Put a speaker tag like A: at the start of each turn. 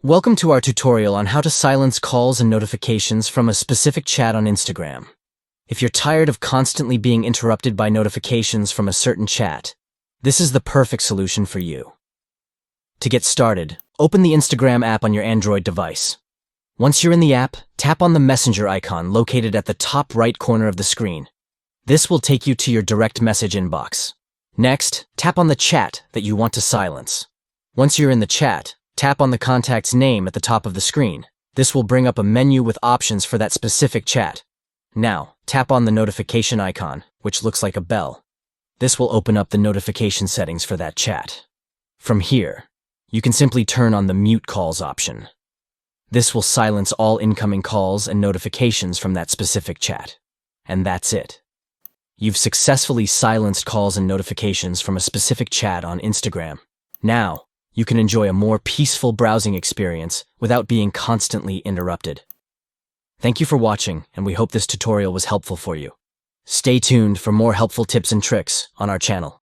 A: Welcome to our tutorial on how to silence calls and notifications from a specific chat on Instagram. If you're tired of constantly being interrupted by notifications from a certain chat, this is the perfect solution for you. To get started, open the Instagram app on your Android device. Once you're in the app, tap on the messenger icon located at the top right corner of the screen. This will take you to your direct message inbox. Next, tap on the chat that you want to silence. Once you're in the chat, tap on the contact's name at the top of the screen. This will bring up a menu with options for that specific chat. Now, tap on the notification icon, which looks like a bell. This will open up the notification settings for that chat. From here, you can simply turn on the mute calls option. This will silence all incoming calls and notifications from that specific chat. And that's it. You've successfully silenced calls and notifications from a specific chat on Instagram. Now, you can enjoy a more peaceful browsing experience without being constantly interrupted. Thank you for watching, and we hope this tutorial was helpful for you. Stay tuned for more helpful tips and tricks on our channel.